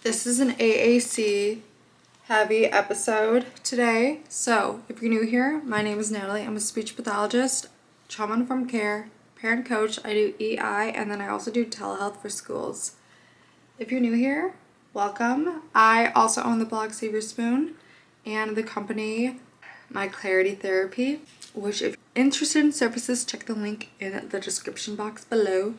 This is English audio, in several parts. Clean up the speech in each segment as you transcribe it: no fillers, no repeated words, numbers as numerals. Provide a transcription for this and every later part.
This is an AAC heavy episode today. So if you're new here, my name is Natalie. I'm a speech pathologist, trauma-informed care, parent coach. I do EI, and then I also do telehealth for schools. If you're new here, welcome. I also own the blog Save Your Spoon and the company My Clarity Therapy, which if you're interested in services, check the link in the description box below.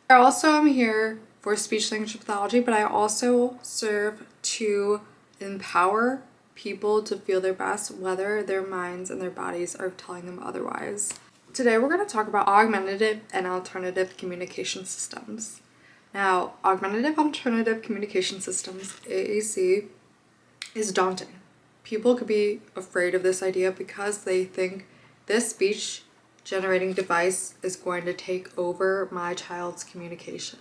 I also am here for speech language pathology, but I also serve to empower people to feel their best, whether their minds and their bodies are telling them otherwise. Today we're going to talk about augmentative and alternative communication systems. Now, augmentative alternative communication systems, AAC, is daunting. People could be afraid of this idea because they think this speech generating device is going to take over my child's communication.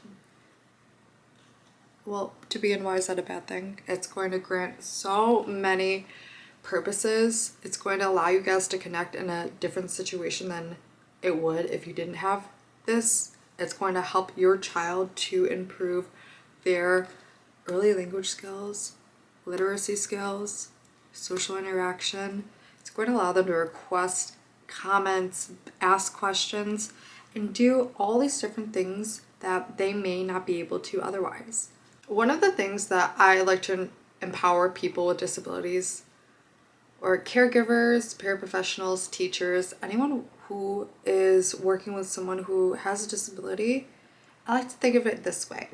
Well, to begin, why is that a bad thing? It's going to grant so many purposes. It's going to allow you guys to connect in a different situation than it would if you didn't have this. It's going to help your child to improve their early language skills, literacy skills, social interaction. It's going to allow them to request comments, ask questions, and do all these different things that they may not be able to otherwise. One of the things that I like to empower people with disabilities, or caregivers, paraprofessionals, teachers, anyone who is working with someone who has a disability, I like to think of it this way.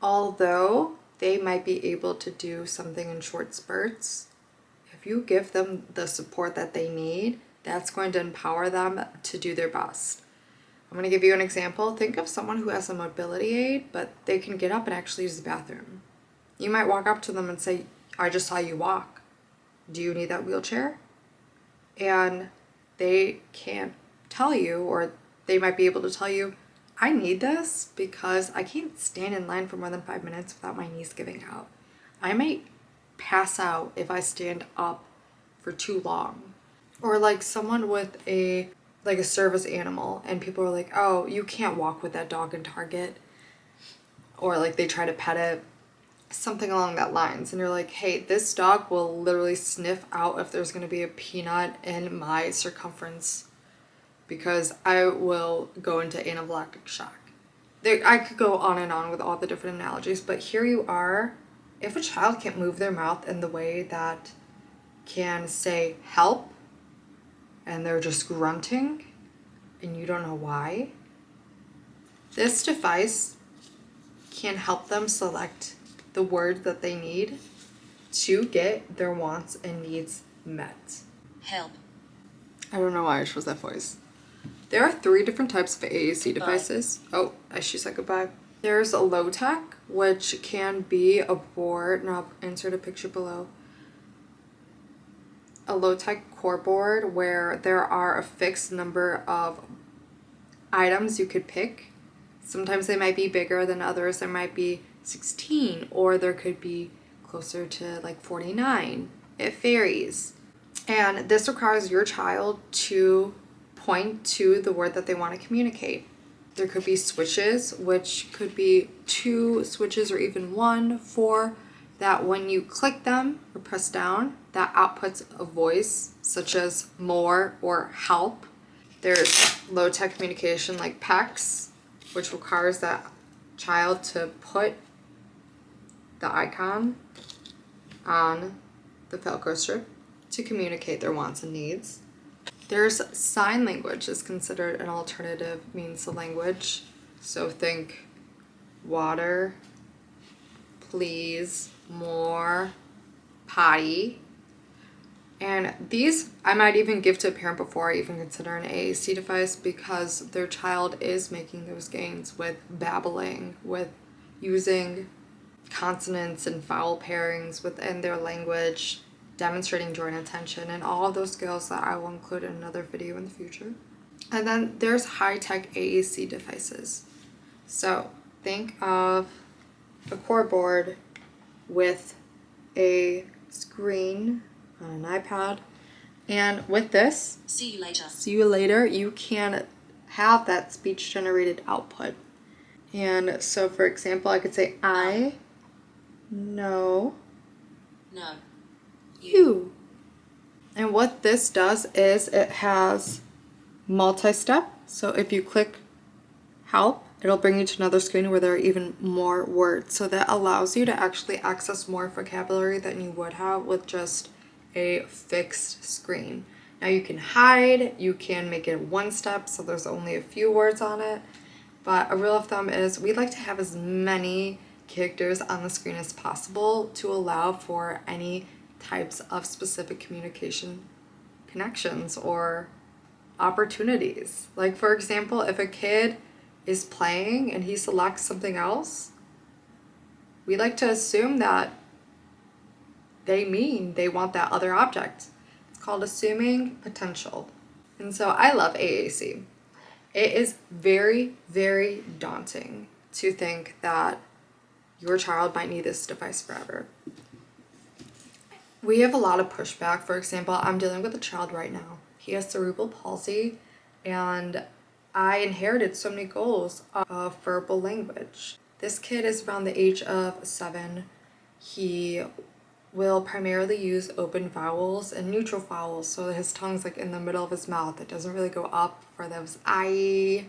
Although they might be able to do something in short spurts, if you give them the support that they need, that's going to empower them to do their best. I'm going to give you an example. Think of someone who has a mobility aid, but they can get up and actually use the bathroom. You might walk up to them and say, I just saw you walk. Do you need that wheelchair? And they can't tell you, or they might be able to tell you, I need this because I can't stand in line for more than 5 minutes without my knees giving out. I might pass out if I stand up for too long. Or like someone with a service animal, and people are like, oh, you can't walk with that dog in Target. Or like they try to pet it, something along that lines. And you're like, hey, this dog will literally sniff out if there's going to be a peanut in my circumference because I will go into anaphylactic shock. I could go on and on with all the different analogies, but here you are. If a child can't move their mouth in the way that can say help, and they're just grunting, and you don't know why, this device can help them select the word that they need to get their wants and needs met. Help. I don't know why I chose that voice. There are 3 different types of AAC devices. Oh, she said goodbye. There's a low tech, which can be a board, and I'll insert a picture below. A low-tech core board where there are a fixed number of items you could pick. Sometimes they might be bigger than others. There might be 16, or there could be closer to like 49. It varies. And this requires your child to point to the word that they want to communicate. There could be switches, which could be 2 switches or even 1 for that when you click them or press down, that outputs a voice such as more or help. There's low-tech communication like PECS, which requires that child to put the icon on the Velcro strip to communicate their wants and needs. There's sign language is considered an alternative means of language. So think water, please, more, potty. And these I might even give to a parent before I even consider an AAC device, because their child is making those gains with babbling, with using consonants and vowel pairings within their language, demonstrating joint attention, and all of those skills that I will include in another video in the future. And then there's high-tech AAC devices. So think of a core board with a screen on an iPad, and with this, See you later, you can have that speech generated output. And so for example, I could say I No. No. You. And what this does is it has multi-step. So if you click help, it'll bring you to another screen where there are even more words. So that allows you to actually access more vocabulary than you would have with just a fixed screen. Now you can hide, you can make it one step so there's only a few words on it. But a rule of thumb is we like to have as many characters on the screen as possible to allow for any types of specific communication connections or opportunities. Like, for example, if a kid is playing and he selects something else, we like to assume that they want that other object. It's called assuming potential. And so I love AAC. It is very, very daunting to think that your child might need this device forever. We have a lot of pushback. For example, I'm dealing with a child right now. He has cerebral palsy, and I inherited so many goals of verbal language. This kid is around the age of 7. He will primarily use open vowels and neutral vowels, so his tongue's like in the middle of his mouth. It doesn't really go up for those I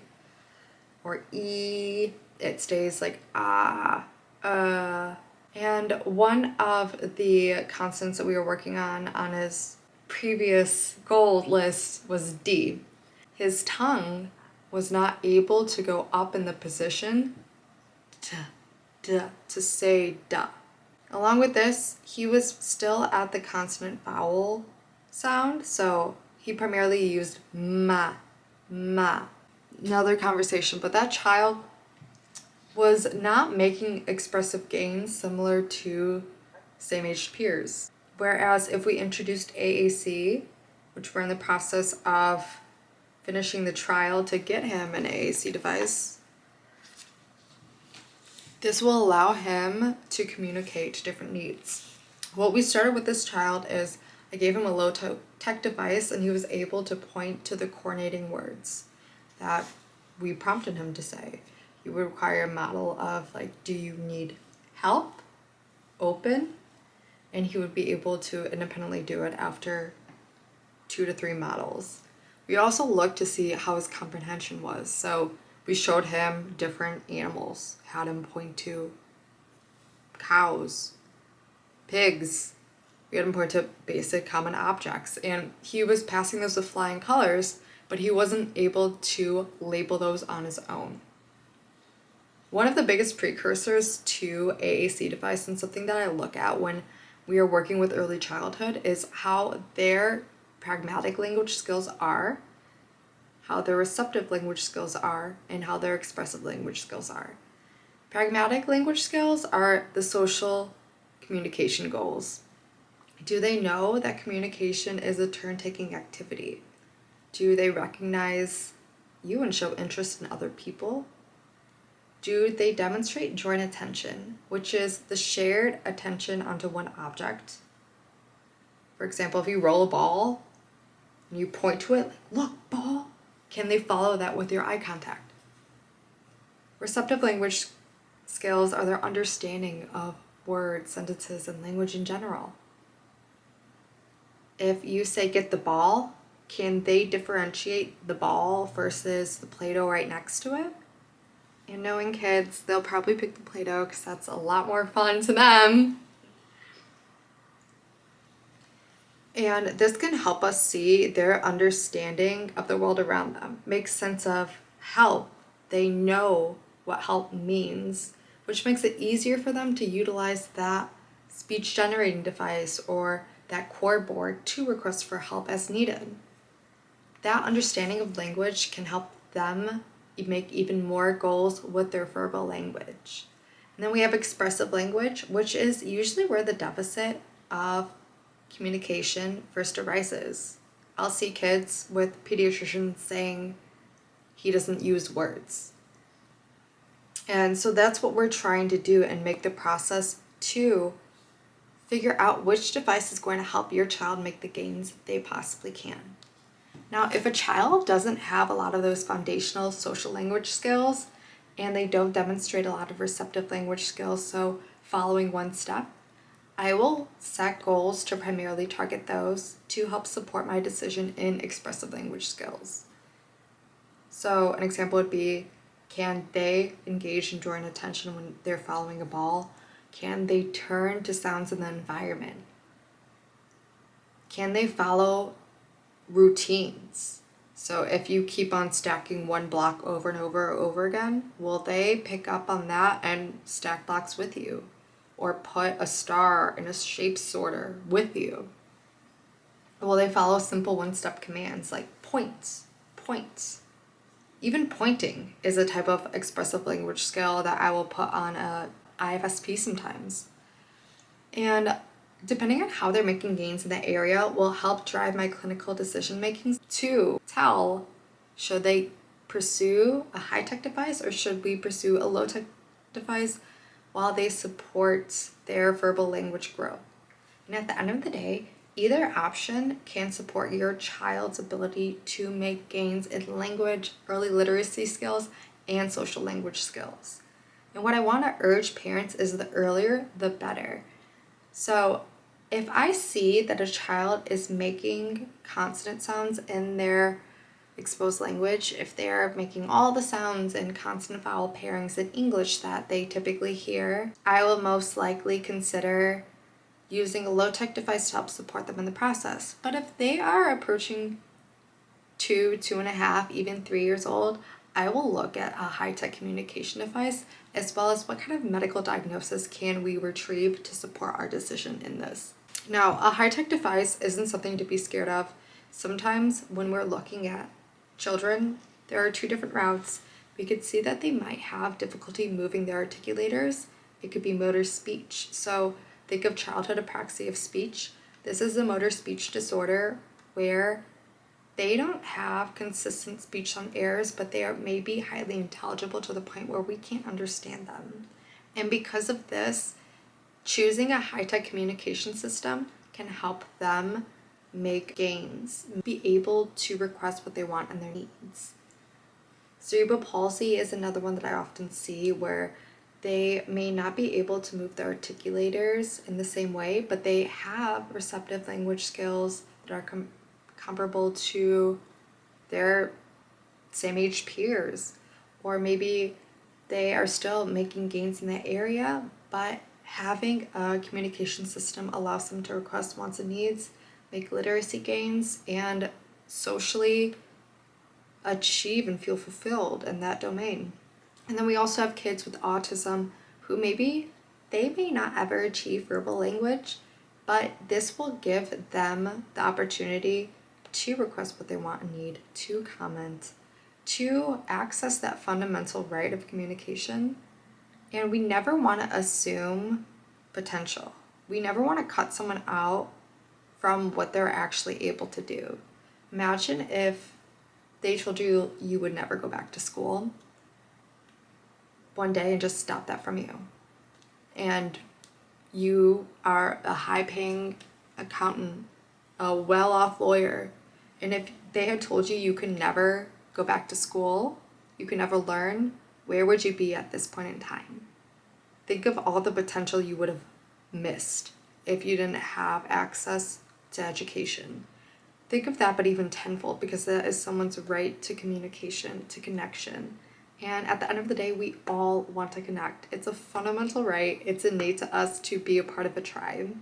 or E. It stays like ah, and one of the constants that we were working on his previous goal list was D. His tongue was not able to go up in the position to say da. Along with this, he was still at the consonant vowel sound, so he primarily used ma. Another conversation, but that child was not making expressive gains similar to same-aged peers. Whereas if we introduced AAC, which we're in the process of finishing the trial to get him an AAC device, this will allow him to communicate different needs. What we started with this child is I gave him a low-tech device and he was able to point to the coordinating words that we prompted him to say. You would require a model of like, do you need help? Open. And he would be able to independently do it after 2 to 3 models. We also looked to see how his comprehension was. So we showed him different animals, had him point to cows, pigs. We had him point to basic common objects. And he was passing those with flying colors, but he wasn't able to label those on his own. One of the biggest precursors to AAC device and something that I look at when we are working with early childhood is how their pragmatic language skills are, how their receptive language skills are, and how their expressive language skills are. Pragmatic language skills are the social communication goals. Do they know that communication is a turn-taking activity? Do they recognize you and show interest in other people? Do they demonstrate joint attention, which is the shared attention onto one object? For example, if you roll a ball and you point to it, like, look, ball, can they follow that with your eye contact? Receptive language skills are their understanding of words, sentences, and language in general. If you say get the ball, can they differentiate the ball versus the Play-Doh right next to it? And knowing kids, they'll probably pick the Play-Doh because that's a lot more fun to them. And this can help us see their understanding of the world around them, make sense of help. They know what help means, which makes it easier for them to utilize that speech generating device or that cord board to request for help as needed. That understanding of language can help them make even more goals with their verbal language. And then we have expressive language, which is usually where the deficit of communication first arises. I'll see kids with pediatricians saying he doesn't use words. And so that's what we're trying to do and make the process to figure out which device is going to help your child make the gains they possibly can. Now, if a child doesn't have a lot of those foundational social language skills and they don't demonstrate a lot of receptive language skills, so following one step. I will set goals to primarily target those to help support my decision in expressive language skills. So an example would be, can they engage in drawing attention when they're following a ball? Can they turn to sounds in the environment? Can they follow routines? So if you keep on stacking one block over and over again, will they pick up on that and stack blocks with you? Or put a star in a shape sorter with you? Will they follow simple one-step commands like points? Even pointing is a type of expressive language skill that I will put on a IFSP sometimes. And depending on how they're making gains in that area will help drive my clinical decision making to tell, should they pursue a high-tech device or should we pursue a low-tech device while they support their verbal language growth. And at the end of the day, either option can support your child's ability to make gains in language, early literacy skills, and social language skills. And what I want to urge parents is the earlier, the better. So if I see that a child is making consonant sounds in their exposed language, if they're making all the sounds in consonant vowel pairings in English that they typically hear, I will most likely consider using a low-tech device to help support them in the process. But if they are approaching 2.5, even 3 years old, I will look at a high-tech communication device as well as what kind of medical diagnosis can we retrieve to support our decision in this. Now, a high-tech device isn't something to be scared of. Sometimes when we're looking at children, there are two different routes. We could see that they might have difficulty moving their articulators. It could be motor speech. So think of childhood apraxia of speech. This is a motor speech disorder where they don't have consistent speech sound errors, but they are maybe highly intelligible to the point where we can't understand them. And because of this, choosing a high-tech communication system can help them make gains, be able to request what they want and their needs. Cerebral palsy is another one that I often see where they may not be able to move their articulators in the same way, but they have receptive language skills that are comparable to their same age peers. Or maybe they are still making gains in that area, but having a communication system allows them to request wants and needs, make literacy gains, and socially achieve and feel fulfilled in that domain. And then we also have kids with autism who they may not ever achieve verbal language, but this will give them the opportunity to request what they want and need, to comment, to access that fundamental right of communication. And we never want to assume potential. We never want to cut someone out from what they're actually able to do. Imagine if they told you you would never go back to school one day and just stop that from you. And you are a high-paying accountant, a well-off lawyer, and if they had told you you could never go back to school, you could never learn, where would you be at this point in time? Think of all the potential you would have missed if you didn't have access to education. Think of that, but even tenfold, because that is someone's right to communication, to connection. And at the end of the day, we all want to connect. It's a fundamental right. It's innate to us to be a part of a tribe.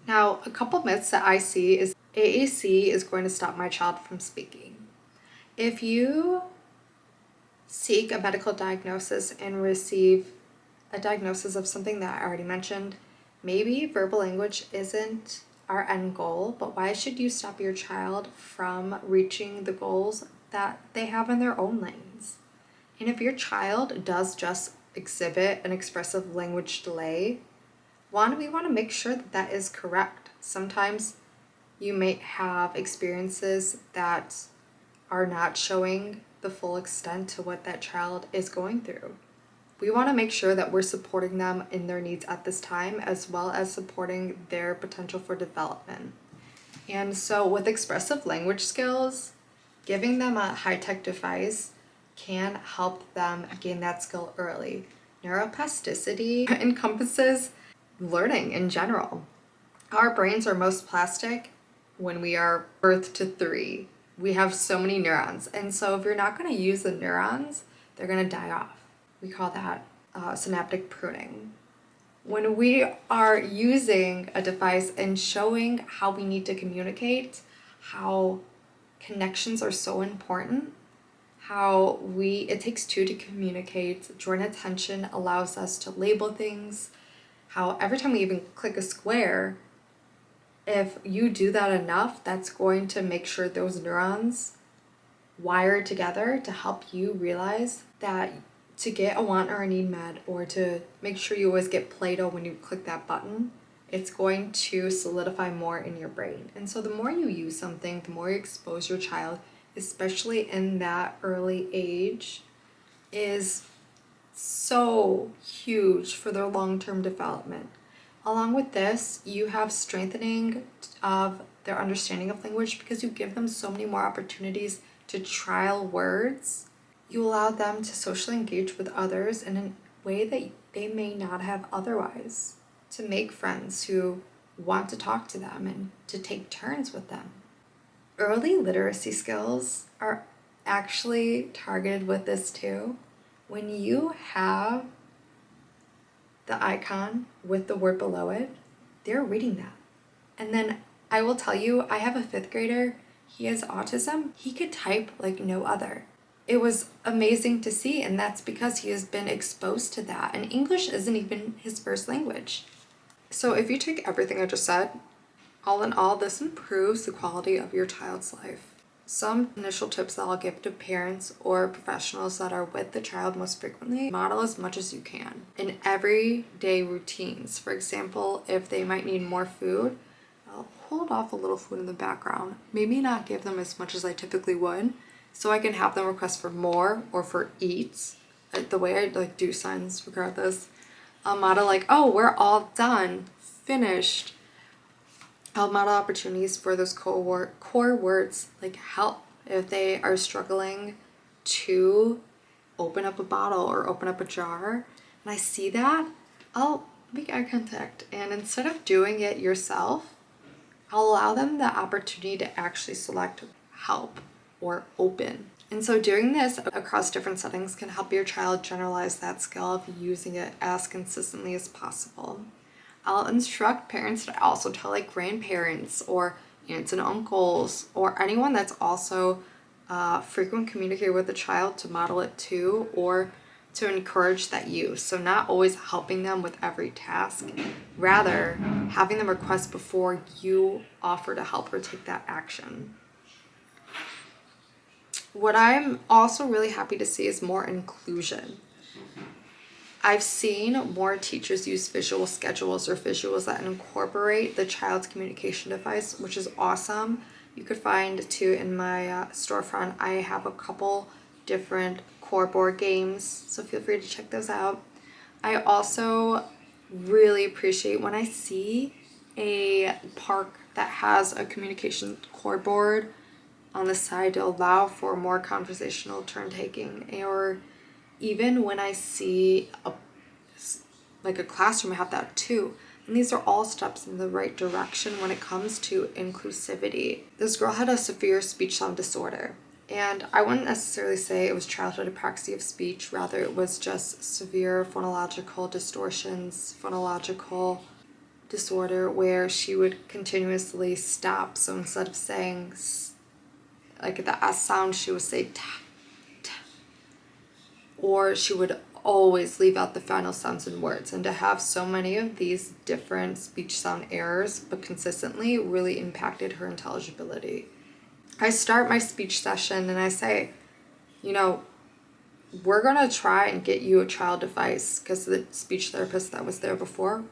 Now, a couple myths that I see is AAC is going to stop my child from speaking. If you seek a medical diagnosis and receive a diagnosis of something that I already mentioned, maybe verbal language isn't our end goal, but why should you stop your child from reaching the goals that they have in their own lanes? And if your child does just exhibit an expressive language delay, we want to make sure that that is correct. Sometimes you may have experiences that are not showing the full extent to what that child is going through. We want to make sure that we're supporting them in their needs at this time, as well as supporting their potential for development. And so with expressive language skills, giving them a high-tech device can help them gain that skill early. Neuroplasticity encompasses learning in general. Our brains are most plastic when we are birth to 3. We have so many neurons. And so if you're not going to use the neurons, they're going to die off. We call that synaptic pruning. When we are using a device and showing how we need to communicate, how connections are so important, how it takes 2 to communicate, joint attention allows us to label things, how every time we even click a square, if you do that enough, that's going to make sure those neurons wire together to help you realize that to get a want or a need met, or to make sure you always get Play-Doh when you click that button, it's going to solidify more in your brain. And so the more you use something, the more you expose your child, especially in that early age, is so huge for their long-term development. Along with this, you have strengthening of their understanding of language because you give them so many more opportunities to trial words. You allow them to socially engage with others in a way that they may not have otherwise, to make friends who want to talk to them and to take turns with them. Early literacy skills are actually targeted with this too. When you have the icon with the word below it, they're reading that. And then I will tell you, I have a 5th grader, he has autism. He could type like no other. It was amazing to see, and that's because he has been exposed to that. And English isn't even his first language. So if you take everything I just said, all in all, this improves the quality of your child's life. Some initial tips that I'll give to parents or professionals that are with the child most frequently: model as much as you can in everyday routines. For example, if they might need more food, I'll hold off a little food in the background. Maybe not give them as much as I typically would, so I can have them request for more or for eats. The way I like do signs regardless. I'll model like, oh, we're all done, finished. I'll model opportunities for those core words like help. If they are struggling to open up a bottle or open up a jar, and I see that, I'll make eye contact. And instead of doing it yourself, I'll allow them the opportunity to actually select help or open. And so doing this across different settings can help your child generalize that skill of using it as consistently as possible. I'll instruct parents to also tell like grandparents or aunts and uncles or anyone that's also frequent communicator with the child to model it to, or to encourage that use. So not always helping them with every task, rather having them request before you offer to help or take that action. What I'm also really happy to see is more inclusion. I've seen more teachers use visual schedules or visuals that incorporate the child's communication device, which is awesome. You could find too in my storefront, I have a couple different core board games, so feel free to check those out. I also really appreciate when I see a park that has a communication core board on the side to allow for more conversational turn taking, or even when I see a classroom have that too. And these are all steps in the right direction when it comes to inclusivity. This girl had a severe speech sound disorder, and I wouldn't necessarily say it was childhood apraxia of speech, rather it was just severe phonological distortions, phonological disorder where she would continuously stop. So instead of saying like the S sound, she would say ta, ta, or she would always leave out the final sounds in words. And to have so many of these different speech sound errors but consistently really impacted her intelligibility. I start my speech session and I say, we're gonna try and get you a child device, because the speech therapist that was there before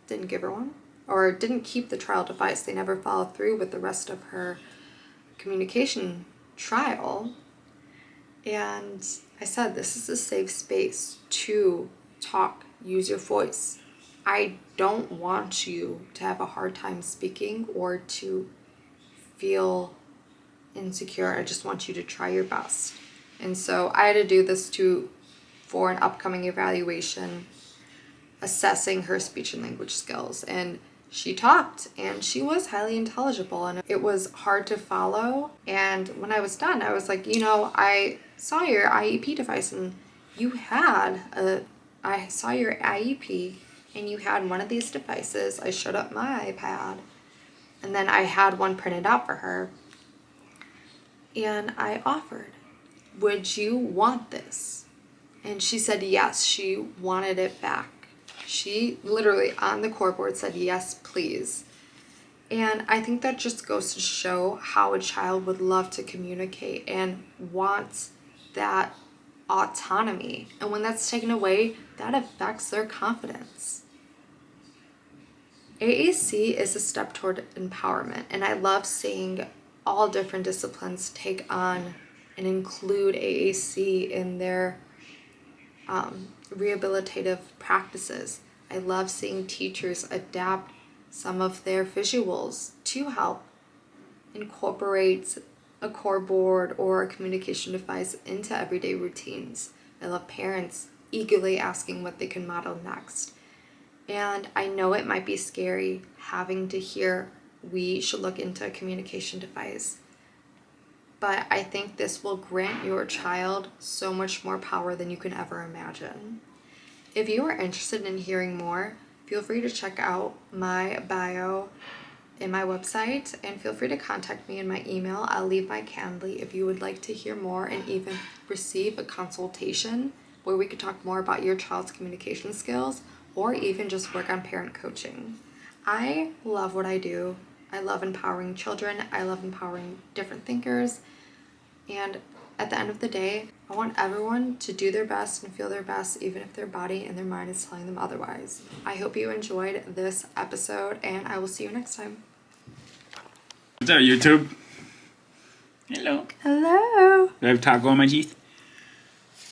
didn't give her one, or didn't keep the trial device. They never followed through with the rest of her communication trial. And I said, this is a safe space to talk, use your voice. I don't want you to have a hard time speaking or to feel insecure. I just want you to try your best. And so I had to do this to for an upcoming evaluation assessing her speech and language skills. And she talked and she was highly intelligible and it was hard to follow. And when I was done, I was like, you know, I saw your IEP device and I saw your IEP and you had one of these devices. I showed up my iPad and then I had one printed out for her and I offered, would you want this? And she said yes, she wanted it back. She literally on the core board said, yes, please. And I think that just goes to show how a child would love to communicate and wants that autonomy. And when that's taken away, that affects their confidence. AAC is a step toward empowerment. And I love seeing all different disciplines take on and include AAC in their rehabilitative practices. I love seeing teachers adapt some of their visuals to help incorporate a core board or a communication device into everyday routines. I love parents eagerly asking what they can model next. And I know it might be scary having to hear we should look into a communication device, but I think this will grant your child so much more power than you can ever imagine. If you are interested in hearing more, feel free to check out my bio in my website and feel free to contact me in my email. I'll leave my Calendly if you would like to hear more and even receive a consultation where we could talk more about your child's communication skills or even just work on parent coaching. I love what I do. I love empowering children. I love empowering different thinkers. And at the end of the day, I want everyone to do their best and feel their best, even if their body and their mind is telling them otherwise. I hope you enjoyed this episode, and I will see you next time. What's up, YouTube? Hello. Hello. Do I have taco on my teeth?